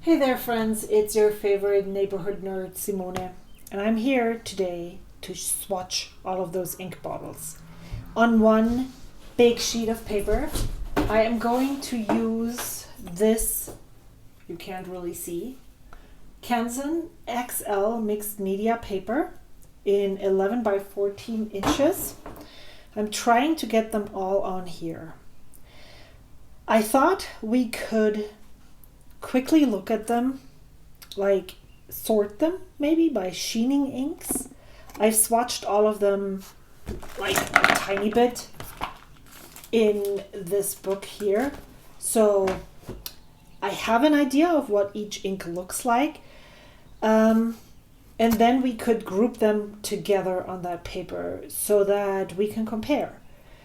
Hey there friends, it's your favorite neighborhood nerd Simone, and I'm here today to swatch all of those ink bottles. On one big sheet of paper, I am going to use this, you can't really see, Canson XL mixed media paper in 11 by 14 inches. I'm trying to get them all on here. I thought we could quickly look at them, like sort them maybe by sheening inks. I've swatched all of them like a tiny bit in this book here, so I have an idea of what each ink looks like, and then we could group them together on that paper so that we can compare,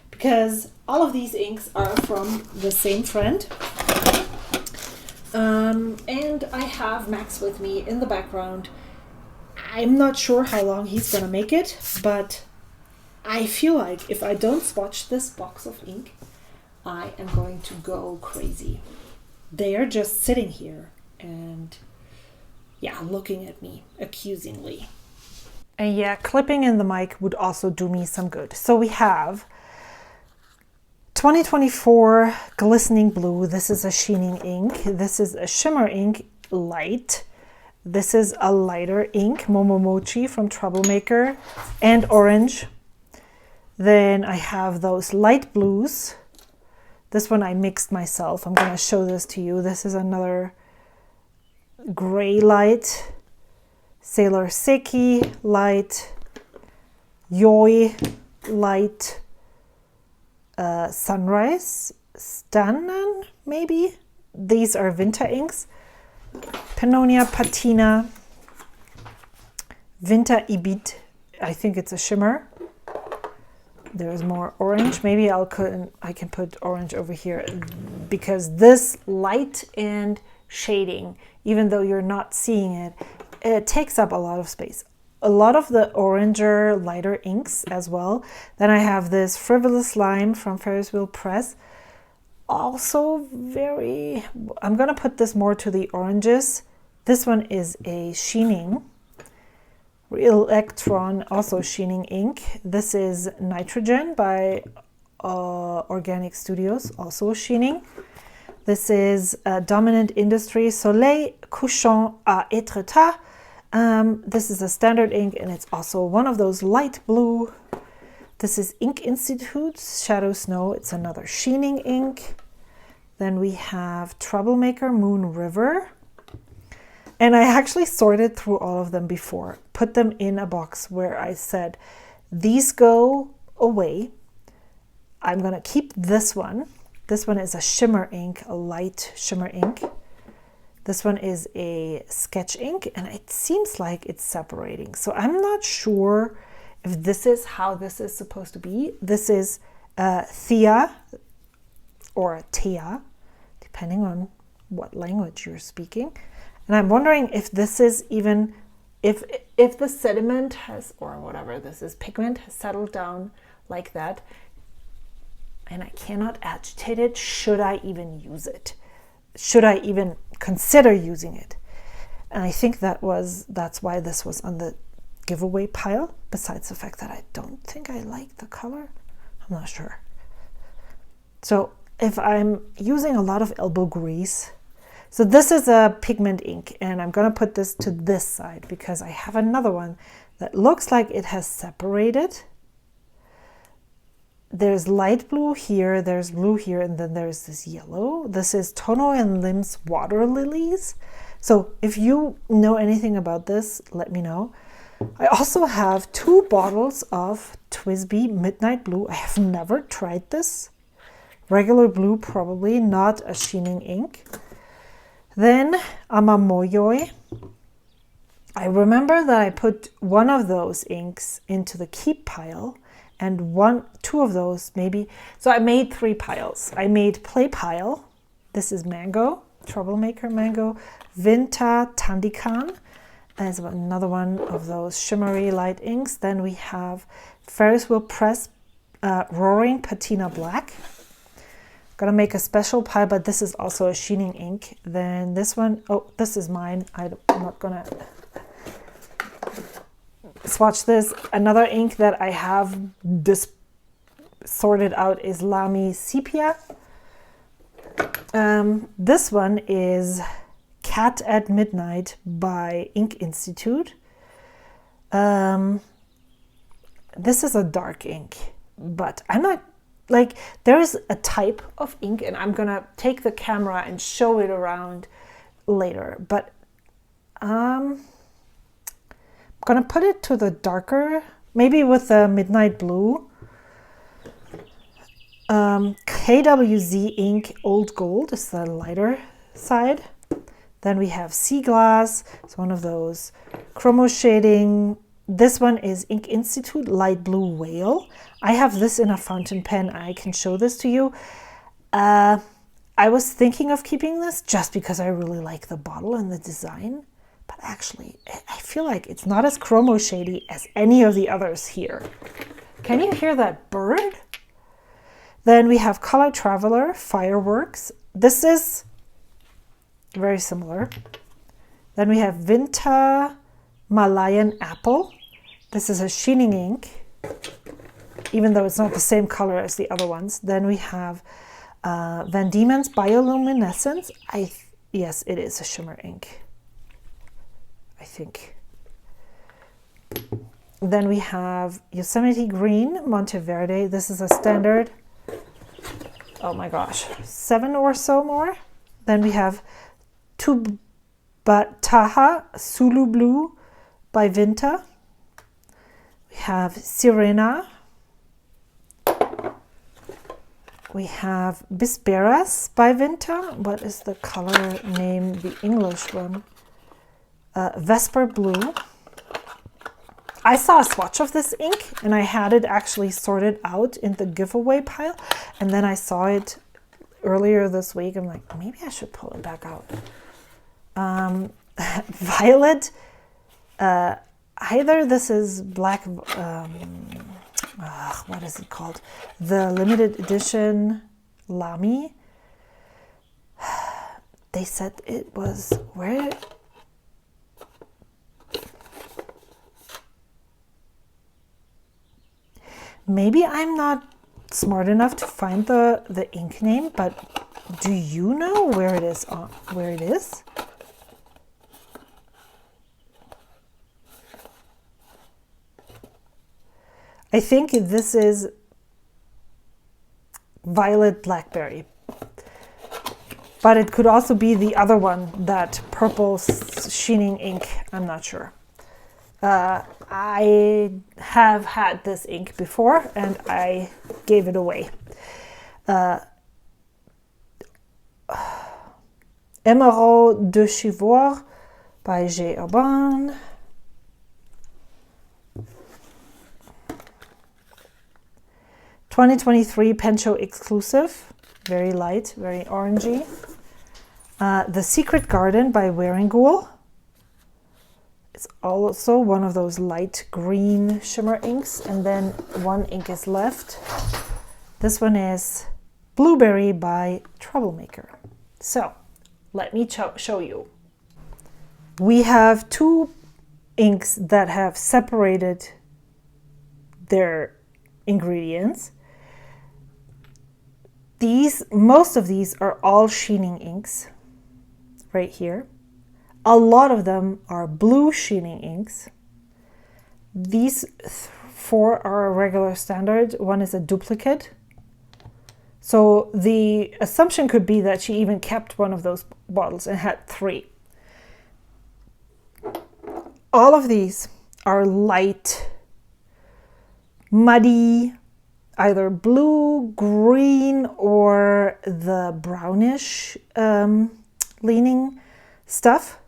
because all of these inks are from the same friend. And I have Max with me in the background. I'm not sure how long he's gonna make it, but I feel like if I don't swatch this box of ink, I am going to go crazy. They are just sitting here and yeah, looking at me accusingly. And yeah, clipping in the mic would also do me some good. So we have 2024 glistening blue. This is a sheening ink. This is a shimmer ink, light. This is a lighter ink, Momomochi from Troublemaker, and orange. Then I have those light blues. This one I mixed myself. I'm going to show this to you. This is another gray light, Sailor Seki light, Yoi light, Sunrise, Stanan, maybe. These are Winter inks. Pannonia Patina, Winter Ibit. I think it's a shimmer. There's more orange. Maybe I can put orange over here, because this light and shading, even though you're not seeing it, it takes up a lot of space. A lot of the oranger, lighter inks as well. Then I have this Frivolous Lime from Ferris Wheel Press. Also very, I'm gonna put this more to the oranges. This one is a sheening. Real Electron, also sheening ink. This is Nitrogen by Organic Studios, also a sheening. This is Dominant Industry Soleil Couchant à Étretat. This is a standard ink, and it's also one of those light blue. This is Ink Institute's Shadow Snow. It's another sheening ink. Then we have Troublemaker Moon River. And I actually sorted through all of them before, put them in a box where I said, these go away. I'm going to keep this one. This one is a shimmer ink, a light shimmer ink. This one is a sketch ink, and it seems like it's separating. So I'm not sure if this is how this is supposed to be. This is Thea or Thea, depending on what language you're speaking. And I'm wondering if this is even, if the sediment has, or whatever this is, pigment has settled down like that, and I cannot agitate it, should I even use it? Should I even consider using it? And I think that's why this was on the giveaway pile, besides the fact that I don't think I like the color. I'm not sure. So if I'm using a lot of elbow grease, so this is a pigment ink, and I'm going to put this to this side because I have another one that looks like it has separated. There's light blue here, there's blue here, and then there's this yellow. This is Tono and Lim's Water Lilies. So if you know anything about this, let me know. I also have 2 bottles of TWSBI Midnight Blue. I have never tried this. Regular blue, probably, not a sheening ink. Then Amamoyoi. I remember that I put one of those inks into the keep pile, and 2 of those maybe. So I made 3 piles. I made Play Pile. This is Mango, Troublemaker Mango. Vinta Tandikan as another one of those shimmery light inks. Then we have Ferris Wheel Press Roaring Patina Black. gonna make a special pile, but this is also a sheening ink. Then this one, oh, this is mine. I'm not gonna swatch this. Another ink that I have this sorted out is Lamy Sepia. This one is Cat at Midnight by Ink Institute. This is a dark ink, but I'm not like, there is a type of ink, and I'm gonna take the camera and show it around later, but I'm gonna put it to the darker, maybe with the midnight blue. KWZ ink Old Gold is the lighter side. Then we have Sea Glass, it's one of those CHROMASHADING. This one is Ink Institute Light Blue Whale. I have this in a fountain pen. I can show this to you. I was thinking of keeping this just because I really like the bottle and the design, but actually I feel like it's not as CHROMASHADY as any of the others here. Can you hear that bird? Then we have Color Traveler Fireworks. This is very similar. Then we have Vinta Malayan Apple. This is a sheening ink, even though it's not the same color as the other ones. Then we have Van Diemen's Bioluminescence. Yes, it is a shimmer ink, I think. Then we have Yosemite Green Monteverde. This is a standard. Oh my gosh, 7 or so more. Then we have Tubataha Sulu Blue by Vinta. We have Sirena. We have Bisperas by Vinta. What is the color name, the English one? Vesper Blue. I saw a swatch of this ink and I had it actually sorted out in the giveaway pile, and then I saw it earlier this week. I'm like, maybe I should pull it back out. Violet, either this is black, what is it called? The limited edition Lamy. They said it was, where? Maybe I'm not smart enough to find the ink name, but do you know where it is? Where it is? I think this is Violet Blackberry, but it could also be the other one, that purple sheening ink. I'm not sure. I have had this ink before and I gave it away. Emeraude de Chivor by J. Urban. (2023) Pen Show exclusive, very light, very orangey. The Secret Garden by Wearingool. It's also one of those light green shimmer inks, and then one ink is left. This one is Blueberry by Troublemaker. So let me show you. We have two inks that have separated their ingredients. Most of these are all sheening inks right here. A lot of them are blue sheening inks. These 4 are a regular standard. One is a duplicate. So the assumption could be that she even kept one of those bottles and had 3. All of these are light, muddy, either blue, green, or the brownish leaning stuff.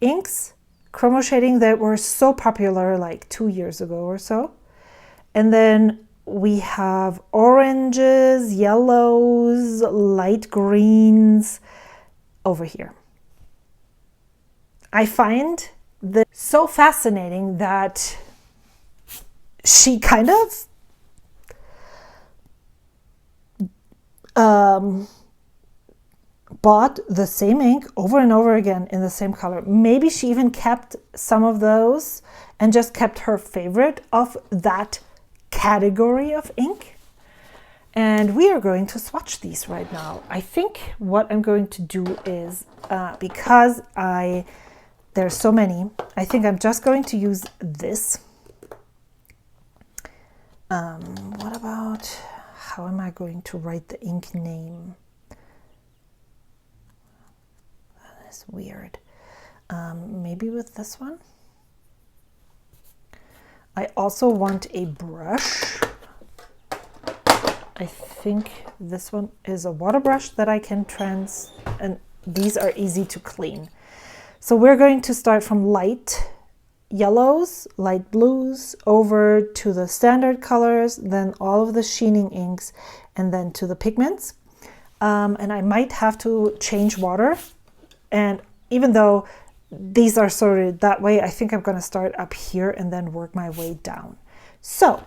Inks, CHROMASHADING, that were so popular like 2 years ago or so. And then we have oranges, yellows, light greens over here. I find this so fascinating that she kind of bought the same ink over and over again in the same color. Maybe she even kept some of those and just kept her favorite of that category of ink. And we are going to swatch these right now. I think what I'm going to do is, because there's so many, I think I'm just going to use this. What about, how am I going to write the ink name? That is weird. Maybe with this one. I also want a brush. I think this one is a water brush that I can and these are easy to clean. So we're going to start from light yellows, light blues, over to the standard colors, then all of the sheening inks, and then to the pigments. And I might have to change water. And even though these are sorted that way, I think I'm going to start up here and then work my way down. So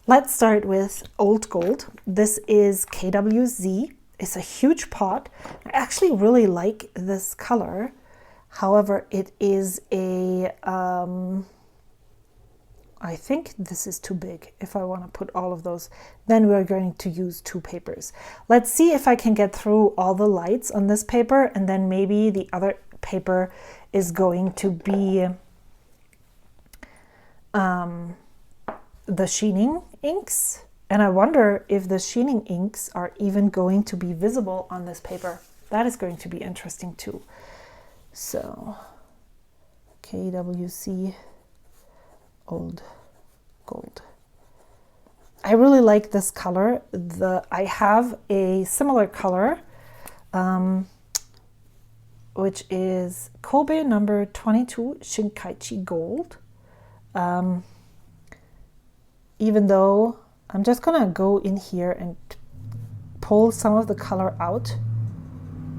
let's start with Old Gold. This is KWZ. It's a huge pot. I actually really like this color. However, it is a, I think this is too big. If I want to put all of those, then we're going to use 2 papers. Let's see if I can get through all the lights on this paper, and then maybe the other paper is going to be the sheening inks. And I wonder if the sheening inks are even going to be visible on this paper. That is going to be interesting too. So KWC Old Gold. I really like this color. I have a similar color, which is Kobe number 22 Shinkaichi Gold. Even though I'm just gonna go in here and pull some of the color out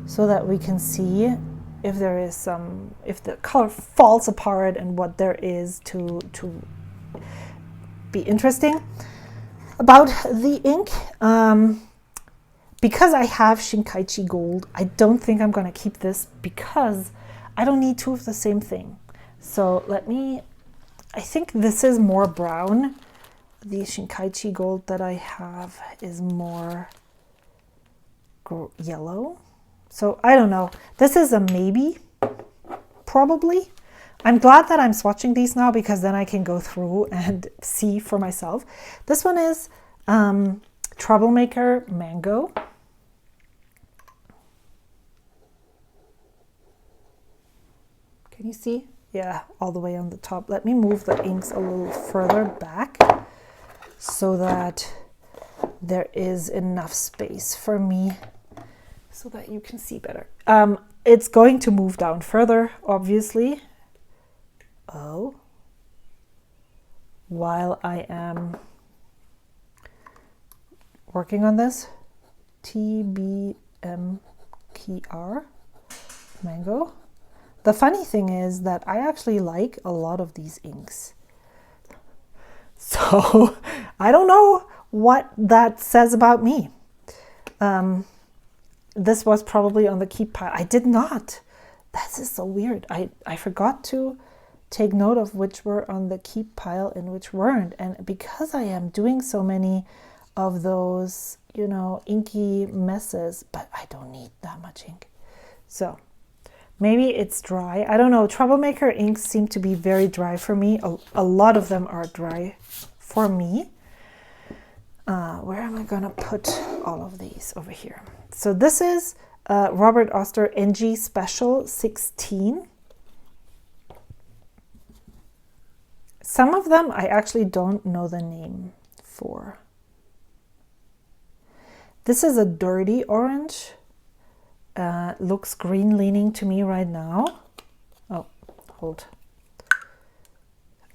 so that we can see if there is if the color falls apart and what there is to be interesting about the ink. Because I have Shinkaichi Gold, I don't think I'm gonna keep this because I don't need 2 of the same thing. So I think this is more brown. The Shinkaichi Gold that I have is more yellow. So I don't know. This is a maybe, probably. I'm glad that I'm swatching these now because then I can go through and see for myself. This one is Troublemaker Mango. Can you see? Yeah, all the way on the top. Let me move the inks a little further back so that there is enough space for me so that you can see better. It's going to move down further, obviously. Oh, while I am working on this, TBMKR Mango. The funny thing is that I actually like a lot of these inks. So I don't know what that says about me. This was probably on the keep pile. I did not. This is so weird. I forgot to take note of which were on the keep pile and which weren't. And because I am doing so many of those, you know, inky messes, but I don't need that much ink. So maybe it's dry. I don't know. Troublemaker inks seem to be very dry for me. A lot of them are dry for me. Where am I gonna put all of these? Over here. So this is Robert Oster NG Special 16. Some of them I actually don't know the name for. This is a dirty orange. Looks green leaning to me right now. Oh, hold.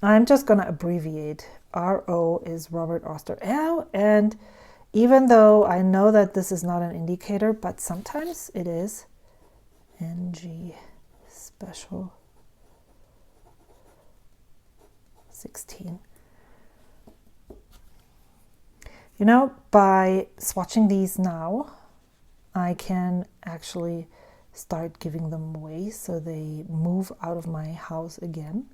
I'm just gonna abbreviate. RO is Robert Oster. Oh, and even though I know that this is not an indicator, but sometimes it is. NG Special 16. You know, by swatching these now, I can actually start giving them away so they move out of my house again.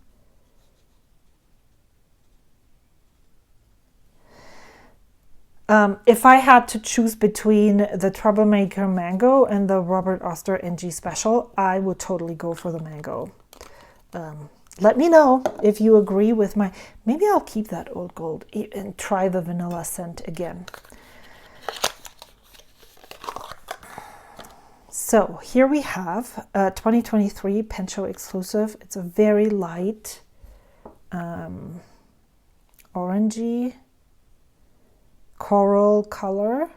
If I had to choose between the Troublemaker Mango and the Robert Oster NG Special, I would totally go for the Mango. Let me know if you agree with my... Maybe I'll keep that old gold and try the vanilla scent again. So here we have 2023 Pen Show exclusive. It's a very light orangey coral color.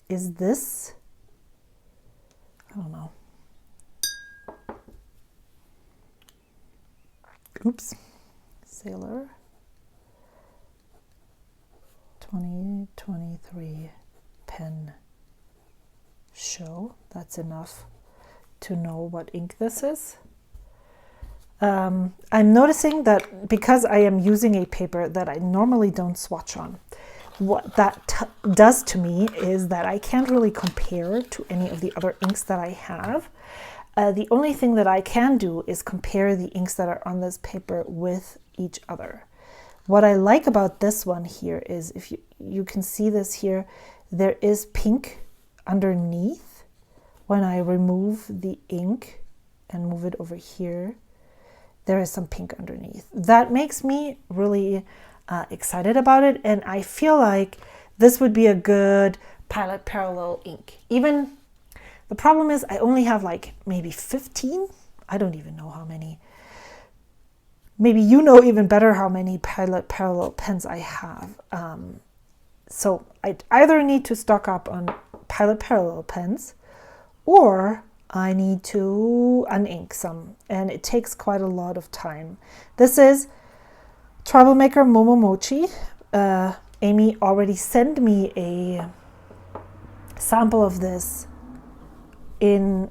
Is this? I don't know. Oops. Sailor 2023 Pen Show. That's enough to know what ink this is. I'm noticing that because I am using a paper that I normally don't swatch on, what that does to me is that I can't really compare to any of the other inks that I have. The only thing that I can do is compare the inks that are on this paper with each other. What I like about this one here is, if you can see this here, there is pink underneath. When I remove the ink and move it over here, there is some pink underneath. That makes me really excited about it, and I feel like this would be a good Pilot Parallel ink. Even the problem is I only have like maybe 15. I don't even know how many. Maybe you know even better how many Pilot Parallel pens I have. So I either need to stock up on Pilot Parallel pens, or I need to unink some, and it takes quite a lot of time. This is Troublemaker Momo Mochi. Amy already sent me a sample of this in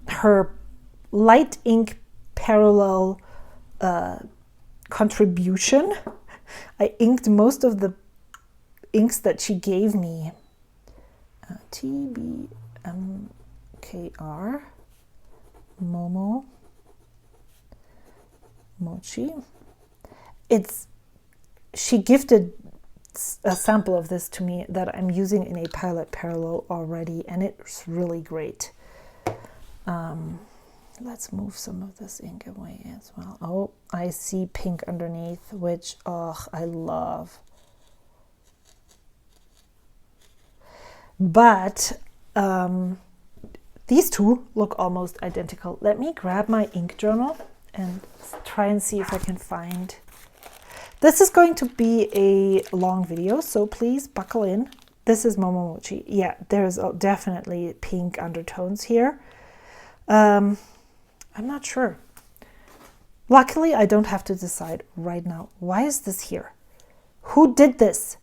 her light ink parallel contribution. I inked most of the inks that she gave me. TBMKR Momo Mochi. She gifted a sample of this to me that I'm using in a Pilot Parallel already, and it's really great. Let's move some of this ink away as well. Oh, I see pink underneath, which, oh, I love. But these two look almost identical. Let me grab my ink journal and try and see if I can find. This is going to be a long video, so please buckle in. This is Momo Mochi. Yeah, there's definitely pink undertones here. I'm not sure. Luckily, I don't have to decide right now. Why is this here? Who did this?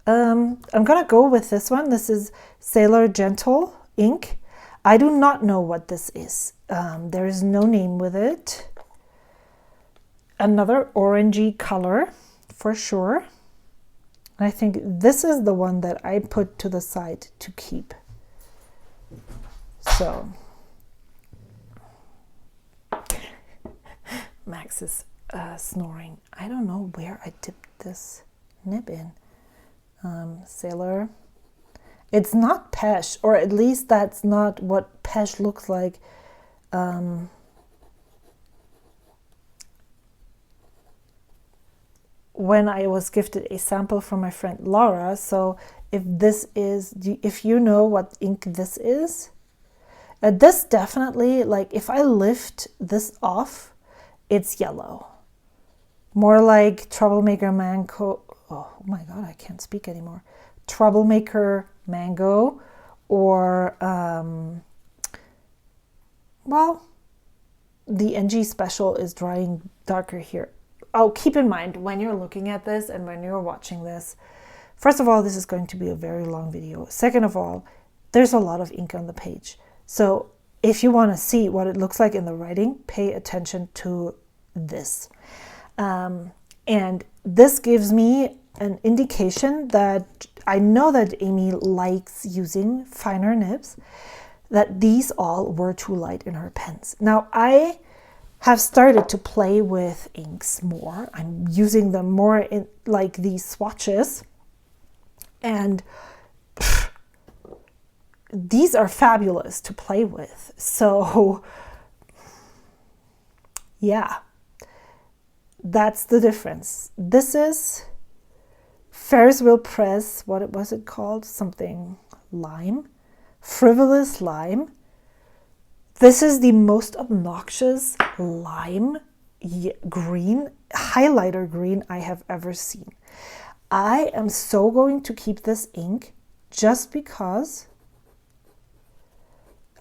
I'm gonna go with this one. This is Sailor Gentle ink. I do not know what this is. There is no name with it. Another orangey color for sure. I think this is the one that I put to the side to keep. So Max is snoring. I don't know where I dipped this nib in. Sailor. It's not Pesh, or at least that's not what Pesh looks like. When I was gifted a sample from my friend Laura, so if you know what ink this is, this definitely, like if I lift this off, it's yellow. More like Troublemaker Mango. Oh my God, I can't speak anymore. Troublemaker Mango, or well, the NG Special is drying darker here. Oh, keep in mind when you're looking at this and when you're watching this, first of all, this is going to be a very long video. Second of all, there's a lot of ink on the page. So if you want to see what it looks like in the writing, pay attention to this. And this gives me an indication that I know that Amy likes using finer nibs, that these all were too light in her pens. Now I have started to play with inks more. I'm using them more in like these swatches, and these are fabulous to play with. So yeah, that's the difference. This is Ferris Wheel Press, what was it called? Something lime, frivolous lime. This is the most obnoxious lime green, highlighter green I have ever seen. I am so going to keep this ink just because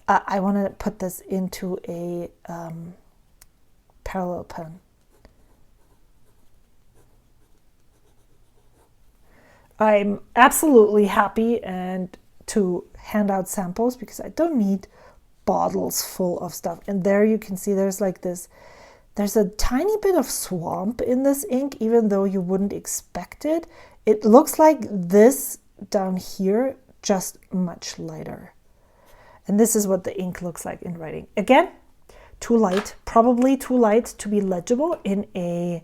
I want to put this into a parallel pen. I'm absolutely happy and to hand out samples because I don't need bottles full of stuff. And there you can see there's like this, there's a tiny bit of swamp in this ink, even though you wouldn't expect it. It looks like this down here, just much lighter. And this is what the ink looks like in writing. Again, too light, probably too light to be legible in a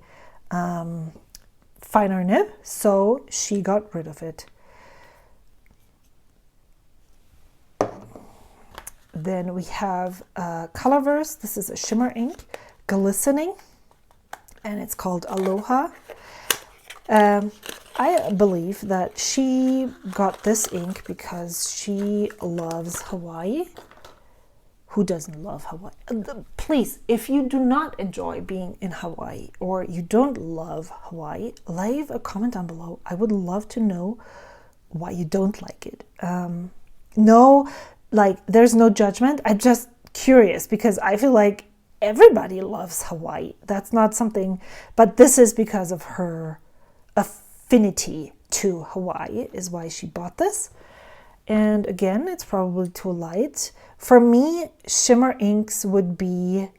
finer nib, so she got rid of it. Then we have Colorverse. This is a shimmer ink, glistening, and it's called Aloha. I believe that she got this ink because she loves Hawaii. Who doesn't love Hawaii? Please, if you do not enjoy being in Hawaii or you don't love Hawaii, leave a comment down below. I would love to know why you don't like it. No, like there's no judgment. I'm just curious because I feel like everybody loves Hawaii. That's not something, but this is because of her affinity to Hawaii is why she bought this. And again, it's probably too light. For me, shimmer inks would be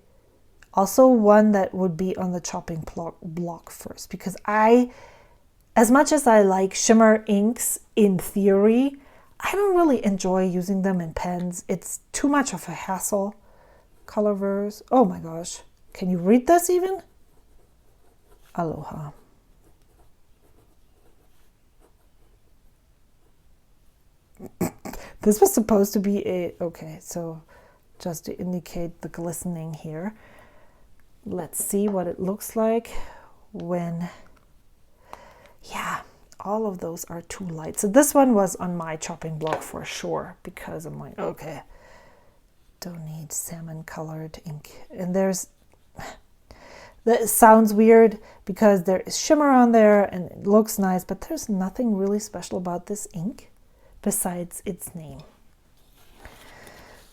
also one that would be on the chopping block first, because as much as I like shimmer inks in theory, I don't really enjoy using them in pens. It's too much of a hassle. Colorverse. Oh my gosh. Can you read this even? Aloha. This was supposed to be okay, so just to indicate the glistening here. Let's see what it looks like when, yeah, all of those are too light. So this one was on my chopping block for sure, because I'm like, okay, don't need salmon colored ink. And that sounds weird because there is shimmer on there and it looks nice, but there's nothing really special about this ink besides its name.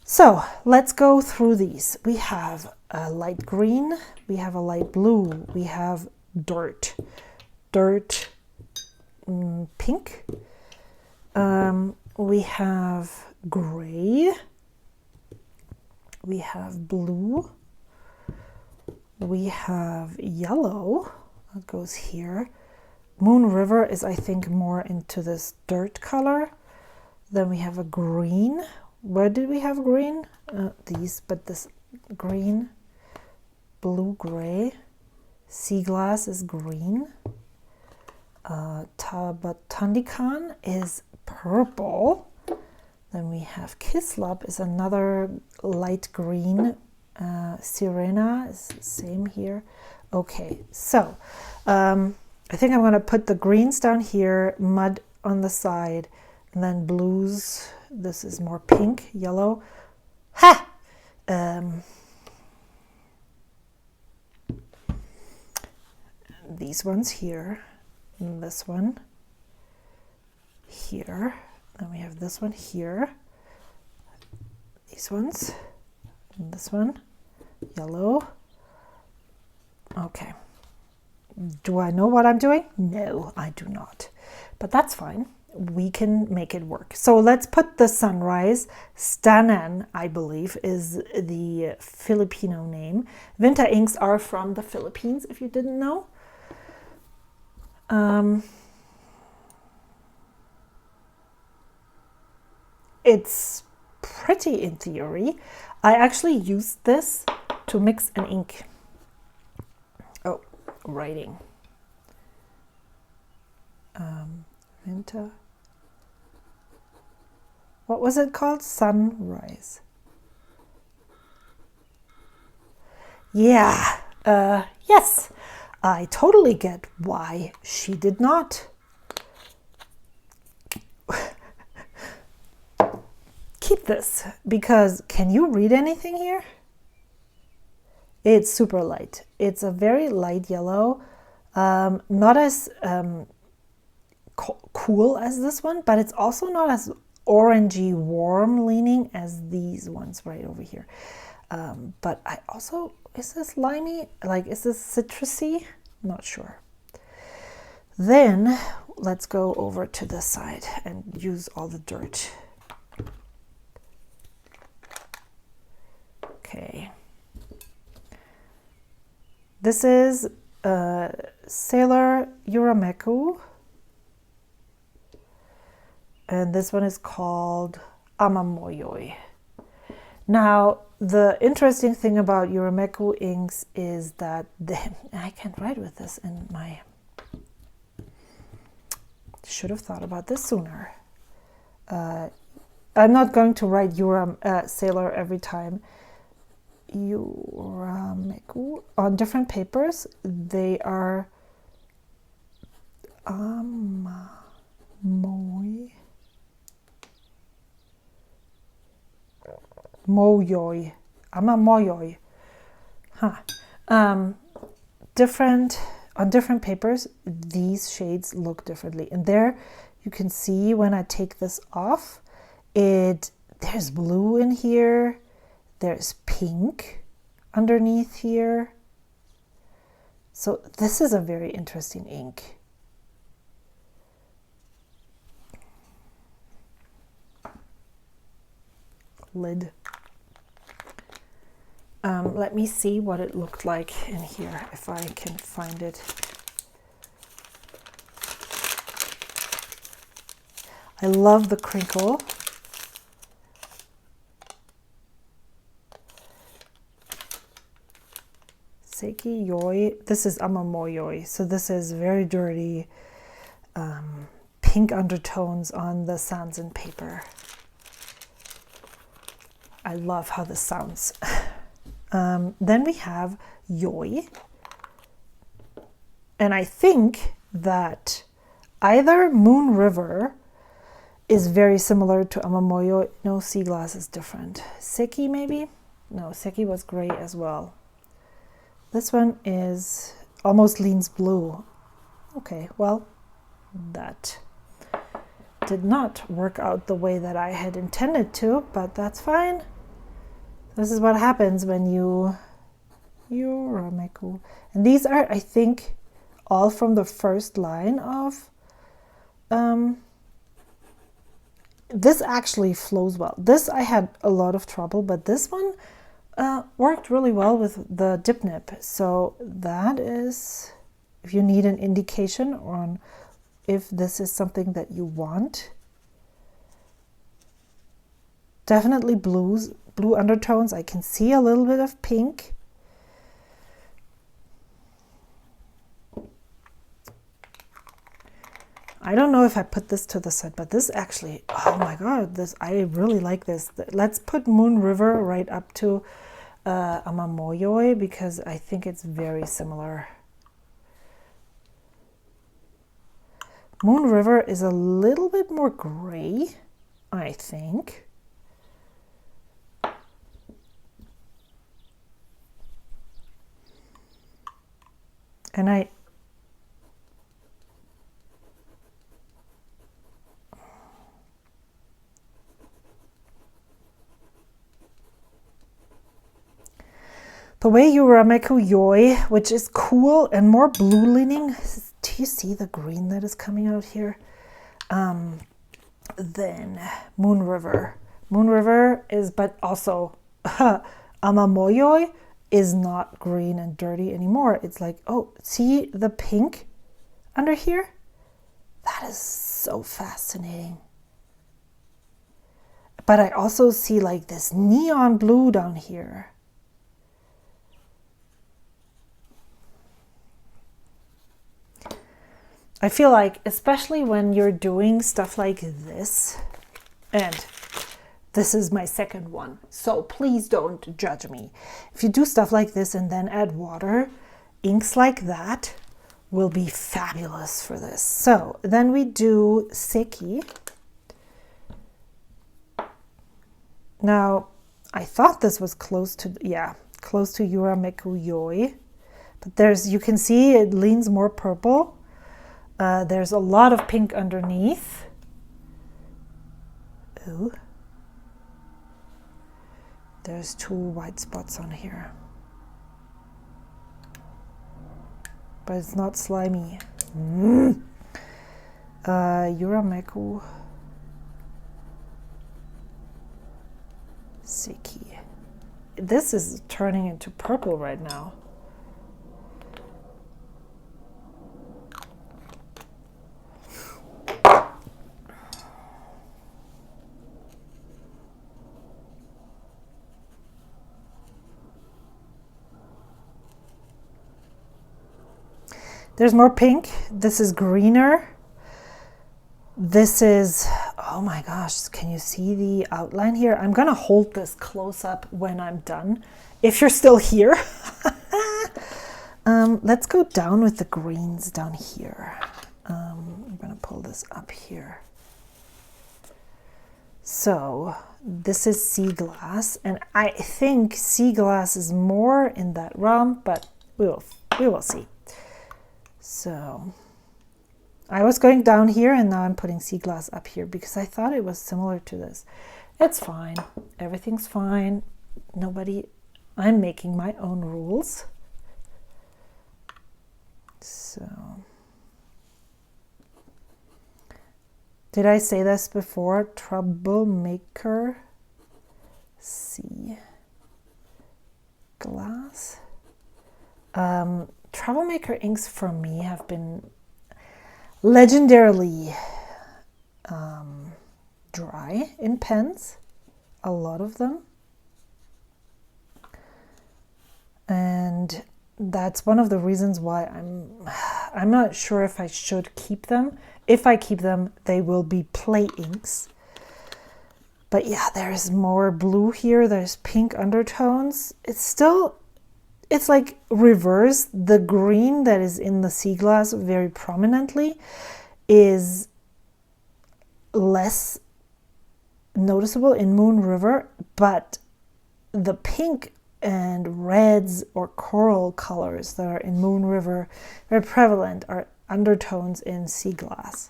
So let's go through these. We have a light green, we have a light blue, we have dirt pink, we have gray, we have blue, we have yellow, that goes here. Moon River is, I think, more into this dirt color. Then we have a green. Where did we have green? These, but this green, blue, gray. Sea glass is green. Tabatandikan is purple. Then we have Kislap is another light green. Sirena is the same here. Okay, so I think I'm going to put the greens down here, mud on the side, and then blues. This is more pink, yellow. Ha! These ones here, and this one here. Then we have this one here. These ones, and this one, yellow. Okay. Do I know what I'm doing? No, I do not. But that's fine. We can make it work. So let's put the sunrise. Stanan, I believe, is the Filipino name. Vinta inks are from the Philippines, if you didn't know. it's pretty in theory. I actually used this to mix an ink. Oh, writing. Winter. What was it called? Sunrise. Yeah, yes, I totally get why she did not. Keep this, because can you read anything here? It's super light. It's a very light yellow, not as cool as this one, but it's also not as orangey warm leaning as these ones right over here. But I also, is this limey? Like, is this citrusy? Not sure. Then let's go over to this side and use all the dirt. Okay. This is Sailor Urameku. And this one is called Amamoyoi. Now, the interesting thing about Urameku inks is that I can't write with this in my... Should have thought about this sooner. I'm not going to write Sailor every time. Urameku on different papers. They are Moyoi. Amamoyoi. Different on different papers, these shades look differently. And there you can see when I take this off, there's blue in here, there's pink underneath here. So this is a very interesting ink. Lid. Let me see what it looked like in here, if I can find it. I love the crinkle. Seiki Yoi. This is Amamoyoi, so this is very dirty, pink undertones on the Sanzen paper. I love how this sounds. Then we have Yoi. And I think that either Moon River is very similar to Amamoyoi. No, Sea Glass is different. Seki maybe? No, Seki was gray as well. This one is almost leans blue. Okay, well, that did not work out the way that I had intended to, but that's fine. This is what happens when Urameku. And these are, I think, all from the first line of... this actually flows well. This I had a lot of trouble, but this one worked really well with the dip nib. So that is, if you need an indication on if this is something that you want. Definitely blue undertones. I can see a little bit of pink. I don't know if I put this to the side, but this actually, oh my god, this, I really like this. Let's put Moon River right up to Amamoyoi, because I think it's very similar. Moon River is a little bit more gray, I think. And the way Urameku Yoi, which is cool and more blue leaning, do you see the green that is coming out here? Then Moon River. Moon River is, but also Amamoyoi is not green and dirty anymore. It's like, oh, see the pink under here? That is so fascinating. But I also see like this neon blue down here. I feel like, especially when you're doing stuff like this, and this is my second one, so please don't judge me. If you do stuff like this and then add water, inks like that will be fabulous for this. So then we do Seki. Now, I thought this was close to, yeah, close to Yurameku Yoi, but there's, you can see it leans more purple. There's a lot of pink underneath. Ooh. There's 2 white spots on here. But it's not slimy. Yurameku Seki. This is turning into purple right now. There's more pink. This is greener. This is, oh my gosh, can you see the outline here? I'm gonna hold this close up when I'm done, if you're still here. Let's go down with the greens down here. I'm gonna pull this up here. So this is sea glass, and I think sea glass is more in that realm, but we will see. So I was going down here and now I'm putting sea glass up here because I thought it was similar to this. It's fine. Everything's fine. I'm making my own rules. So, did I say this before? Troublemaker sea glass. Troublemaker inks for me have been legendarily dry in pens, a lot of them, and that's one of the reasons why I'm not sure if I should keep them. If I keep them, they will be play inks. But yeah, there's more blue here. There's pink undertones. It's like reverse. The green that is in the sea glass very prominently is less noticeable in Moon River, but the pink and reds or coral colors that are in Moon River, very prevalent, are undertones in sea glass.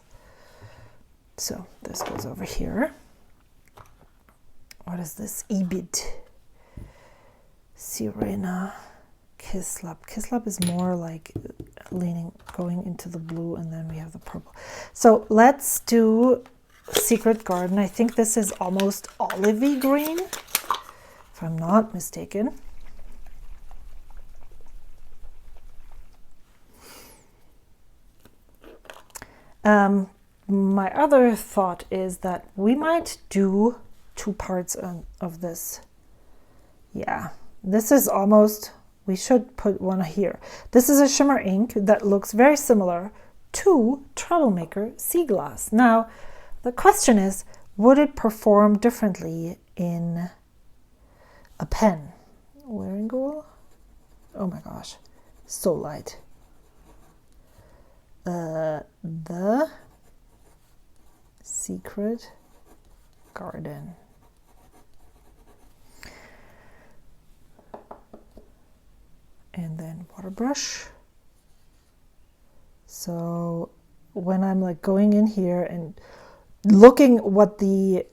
So this goes over here. What is this? Ibid. Sirena. Kislap. Kislap is more like going into the blue, and then we have the purple. So let's do Secret Garden. I think this is almost olivey green, if I'm not mistaken. My other thought is that we might do 2 parts of this. Yeah, this is almost, we should put one here. This is a shimmer ink that looks very similar to Troublemaker Sea Glass. Now, the question is, would it perform differently in a pen? Wearing gold? Oh my gosh, so light. The Secret Garden. And then water brush. So when I'm like going in here and looking what the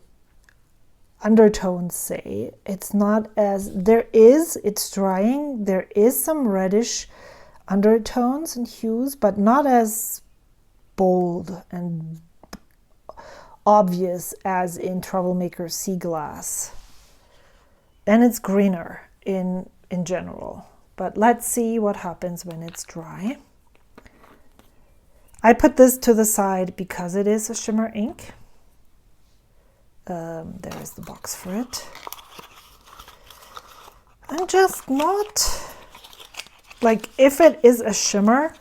undertones say, it's not as, it's drying, there is some reddish undertones and hues, but not as bold and obvious as in Troublemaker Sea Glass. And it's greener in general. But let's see what happens when it's dry. I put this to the side because it is a shimmer ink. There is the box for it. I'm just not, like, if it is a shimmer,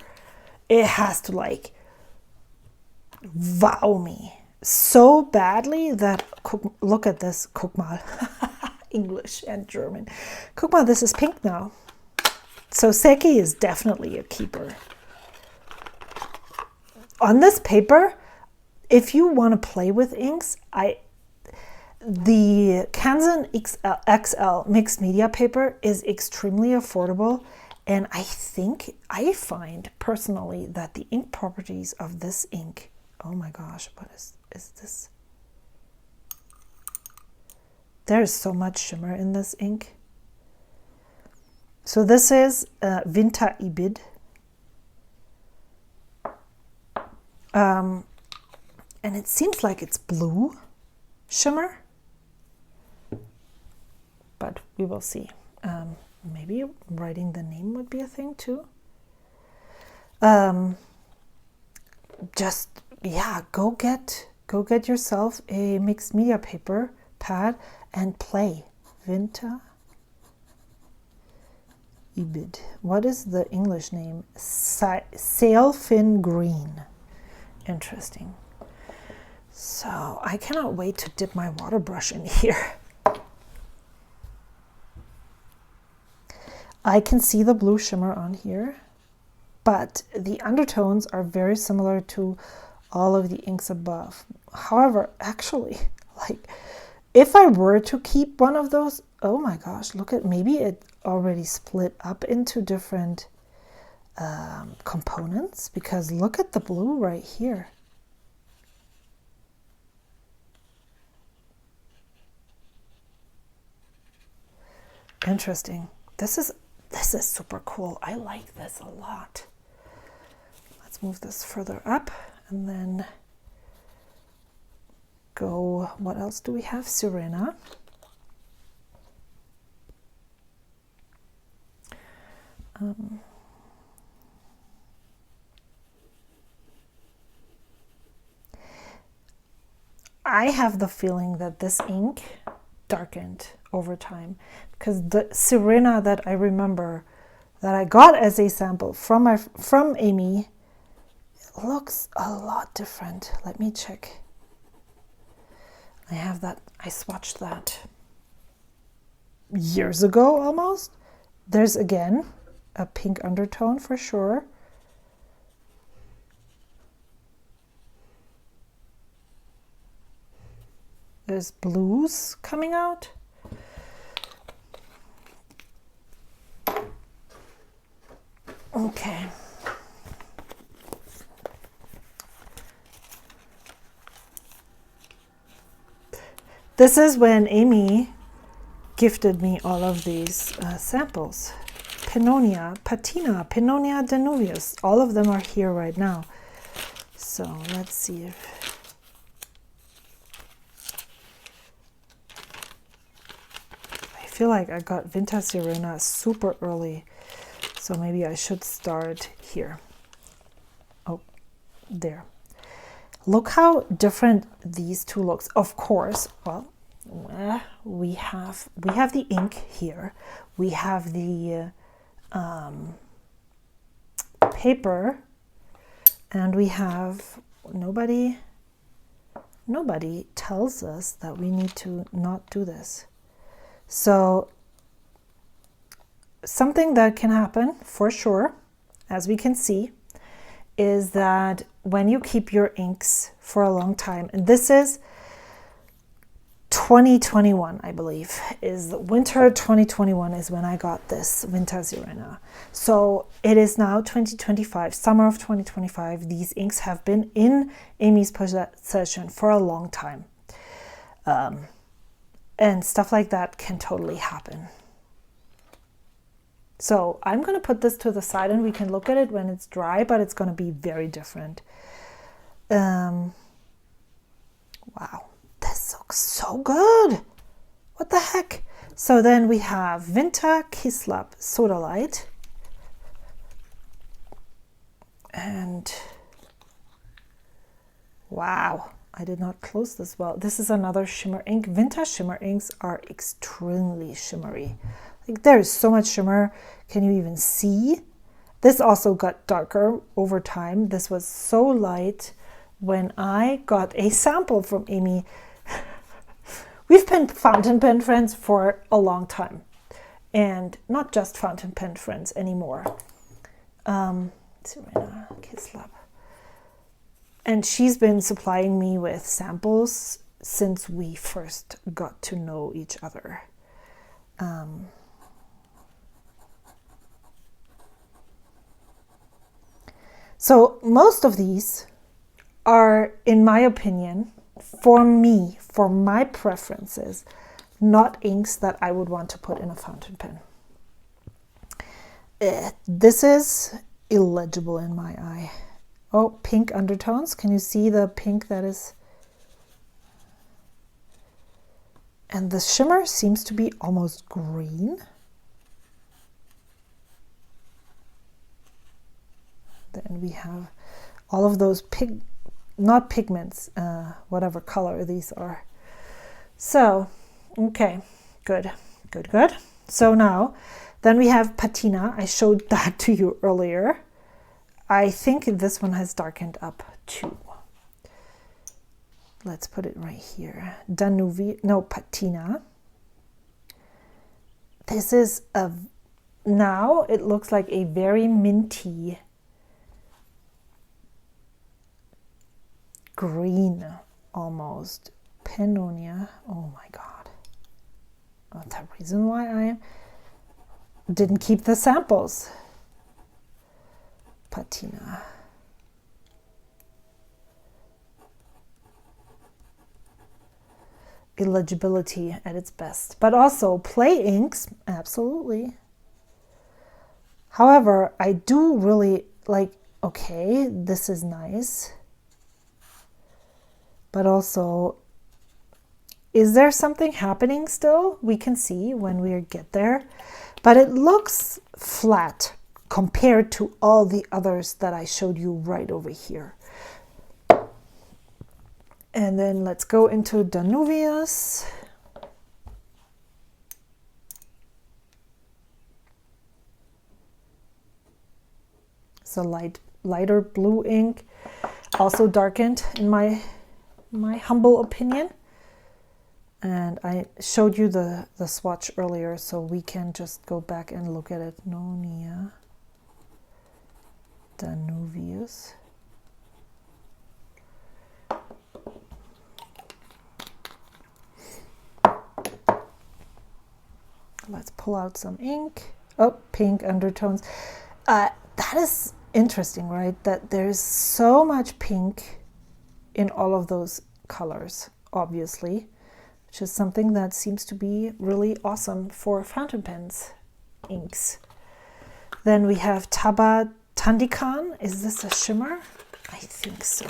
it has to like wow me so badly that, look at this, guck mal, English and German. Guck mal, this is pink now. So Seki is definitely a keeper. On this paper, if you want to play with inks, the Canson XL mixed media paper is extremely affordable, and I find personally that the ink properties of this ink, oh my gosh, what is this? There's so much shimmer in this ink. So this is Winter Ibid. And it seems like it's blue shimmer, but we will see. Maybe writing the name would be a thing too. Just, yeah, go get yourself a mixed media paper pad and play. Winter Ibid. What is the English name? Sailfin Green. Interesting. So I cannot wait to dip my water brush in here. I can see the blue shimmer on here, but the undertones are very similar to all of the inks above. However, actually, like, if I were to keep one of those, oh my gosh, look at, maybe it already split up into different components, because look at the blue right here. Interesting. This is super cool. I like this a lot. Let's move this further up and then go, what else do we have? Sirena. I have the feeling that this ink darkened over time, because the Sirena that I remember that I got as a sample from Amy looks a lot different. Let me check. I have that, I swatched that years ago almost. There's again a pink undertone for sure. There's blues coming out. Okay. This is when Amy gifted me all of these samples. Pannonia, Patina, Pannonia Danuvius. All of them are here right now. So let's see if... I feel like I got Vinta Sirena super early, so maybe I should start here. Oh, there. Look how different these two looks. Of course, well, we have the ink here. We have the paper, and we have nobody tells us that we need to not do this. So something that can happen for sure, as we can see, is that when you keep your inks for a long time, and this is 2021, I believe, is the winter 2021 is when I got this Winter Sirena. So it is now 2025, summer of 2025. These inks have been in Amy's possession for a long time. And stuff like that can totally happen. So I'm going to put this to the side and we can look at it when it's dry, but it's going to be very different. Wow, this looks so good. What the heck? So then we have Winter Kislap Soda Light. And wow, I did not close this well. This is another shimmer ink. Vintage shimmer inks are extremely shimmery. Like there is so much shimmer. Can you even see? This also got darker over time. This was so light when I got a sample from Amy. We've been fountain pen friends for a long time, and not just fountain pen friends anymore. Kislab. And she's been supplying me with samples since we first got to know each other. So most of these are, in my opinion, for me, for my preferences, not inks that I would want to put in a fountain pen. This is illegible in my eye. Oh, pink undertones. Can you see the pink that is? And the shimmer seems to be almost green. Then we have all of those not pigments, whatever color these are. So, okay, good. So now, then we have patina. I showed that to you earlier. I think this one has darkened up too. Let's put it right here. Patina. This is now it looks like a very minty green almost. Pannonia. Oh my God. That's the reason why I didn't keep the samples. Patina. Illegibility at its best, but also play inks, absolutely. However, I do really like, okay, this is nice, but also, is there something happening still? We can see when we get there, but it looks flat compared to all the others that I showed you right over here. And then let's go into Danuvius. It's a lighter blue ink, also darkened in my humble opinion. And I showed you the swatch earlier, so we can just go back and look at it. Nonia Danuvius. Let's pull out some ink. Oh, pink undertones. That is interesting, right? That there's so much pink in all of those colors, obviously, which is something that seems to be really awesome for fountain pens inks. Then we have Taba Tandikan. Is this a shimmer? I think so.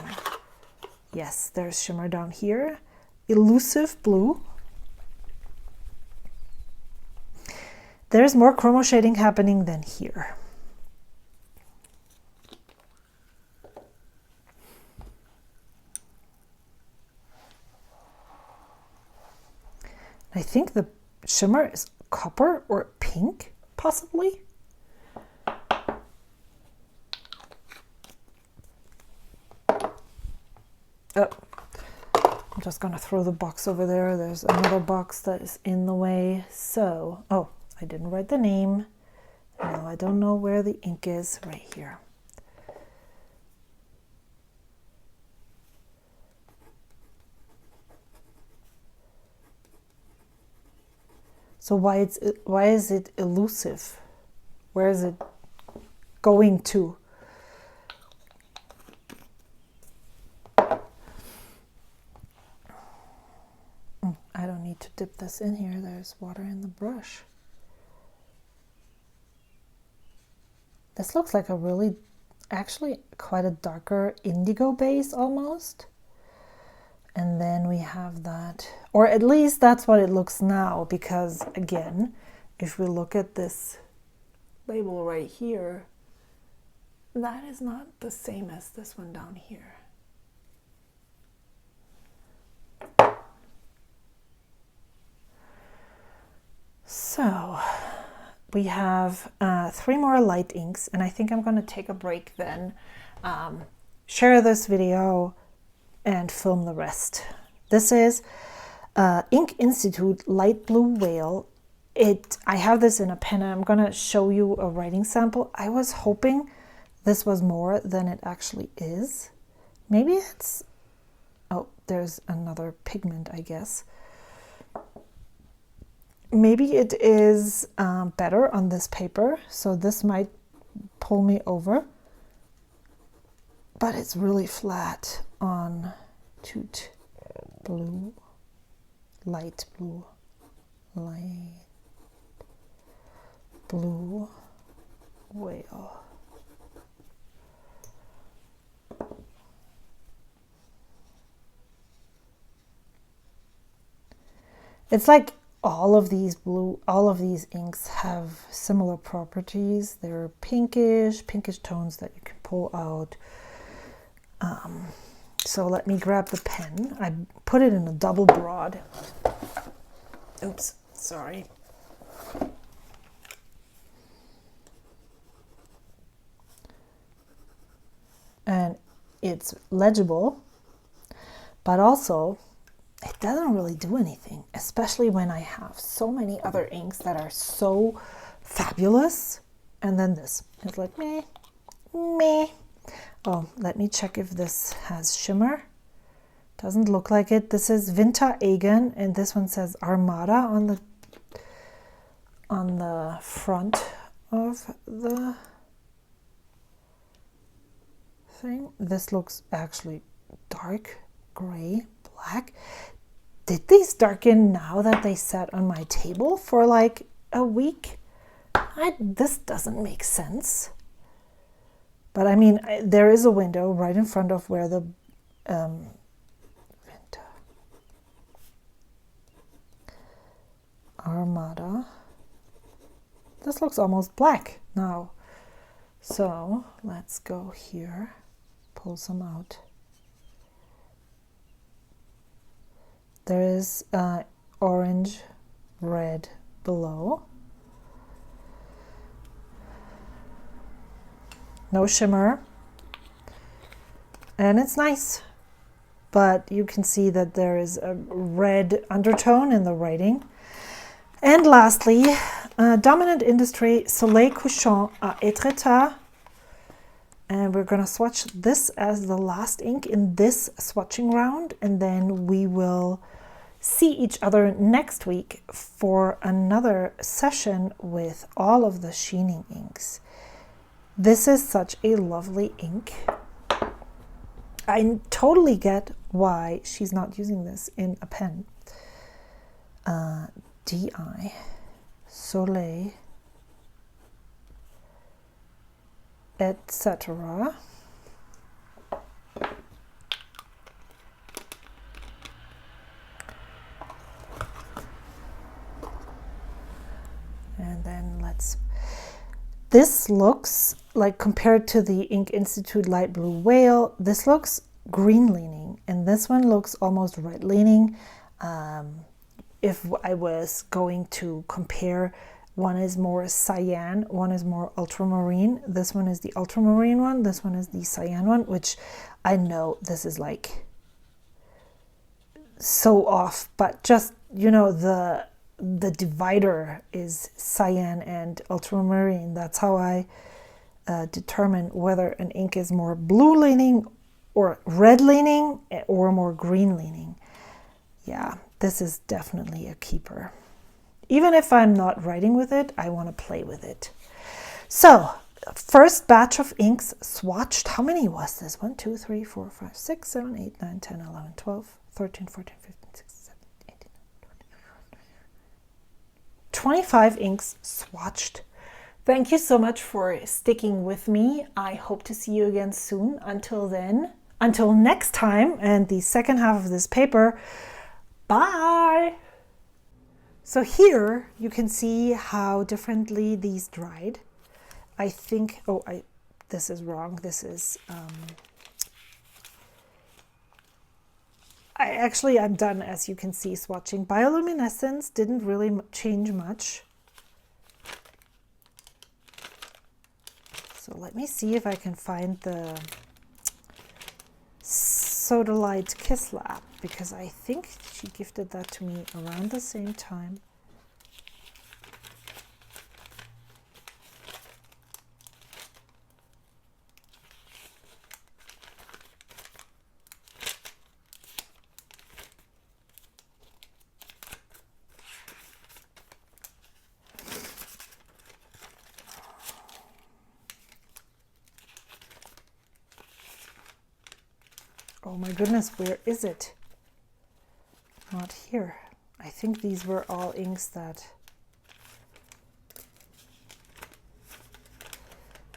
Yes, there's shimmer down here. Elusive blue. There's more chromo shading happening than here. I think the shimmer is copper or pink, possibly. Oh, I'm just gonna throw the box over there. There's another box that is in the way. So, oh, I didn't write the name. No, I don't know where the ink is. Right here. So why is it elusive? Where is it going to? I don't need to dip this in here. There's water in the brush. This looks like a really, actually quite a darker indigo base almost. And then we have that, or at least that's what it looks now, because again, if we look at this label right here, that is not the same as this one down here. we have 3 more light inks, and I think I'm going to take a break then, share this video and film the rest. This is Ink Institute Light Blue Whale. I have this in a pen, and I'm going to show you a writing sample. I was hoping this was more than it actually is. Maybe it's, oh, there's another pigment, I guess. Maybe it is better on this paper, so this might pull me over, but it's really flat on Toot Blue, light blue whale. It's like all of these inks have similar properties. They're pinkish tones that you can pull out. So let me grab the pen. I put it in a double broad. Oops, sorry. And it's legible, but also it doesn't really do anything, especially when I have so many other inks that are so fabulous. And then this is like meh. Oh, let me check if this has shimmer. Doesn't look like it. This is Vinta Egan, and this one says Armada on the front of the thing. This looks actually dark gray, black. Did these darken now that they sat on my table for like a week? This doesn't make sense. But I mean, there is a window right in front of where the Armada. This looks almost black now. So let's go here, pull some out. There is orange, red below. No shimmer. And it's nice. But you can see that there is a red undertone in the writing. And lastly, Dominant Industry Soleil Couchant à Étretat. And we're going to swatch this as the last ink in this swatching round. And then we will see each other next week for another session with all of the sheening inks. This is such a lovely ink. I totally get why she's not using this in a pen. DI Soleil, etc. And then this looks like, compared to the Ink Institute Light Blue Whale, this looks green leaning, and this one looks almost red leaning. If I was going to compare, one is more cyan, one is more ultramarine. This one is the ultramarine one, this one is the cyan one, which I know this is like so off, but just, you know, the divider is cyan and ultramarine. That's how I determine whether an ink is more blue leaning or red leaning or more green leaning. Yeah, this is definitely a keeper. Even if I'm not writing with it, I want to play with it. So, first batch of inks swatched. How many was this? 1, 2, 3, 4, 5, 6, 7, 8, 9, 10, 11, 12, 13, 14, 15, 16, 17, 18, 25 inks swatched. Thank you so much for sticking with me. I hope to see you again soon. Until then, until next time and the second half of this paper, bye! So here you can see how differently these dried. I think, this is wrong. This is, I'm done, as you can see, swatching. Bioluminescence didn't really change much. So let me see if I can find the Sodalite Kiss Lab, because I think she gifted that to me around the same time. Oh my goodness, where is it? Not here. I think these were all inks that...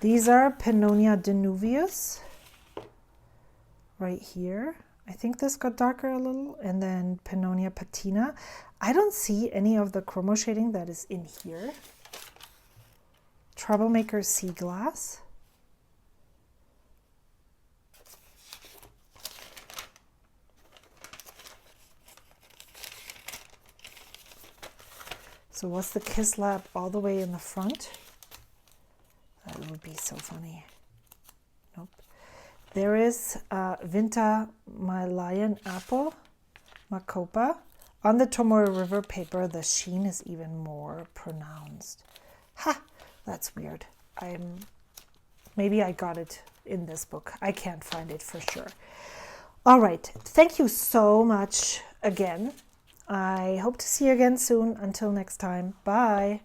These are Pannonia Danuvius, right here. I think this got darker a little, and then Pannonia Patina. I don't see any of the chromo shading that is in here. Troublemaker Sea Glass. So what's the Kiss Lab all the way in the front? That would be so funny. Nope. There is Vinta My Lion Apple Macopa. On the Tomoe River paper, the sheen is even more pronounced. Ha! That's weird. Maybe I got it in this book. I can't find it for sure. All right. Thank you so much again. I hope to see you again soon. Until next time. Bye.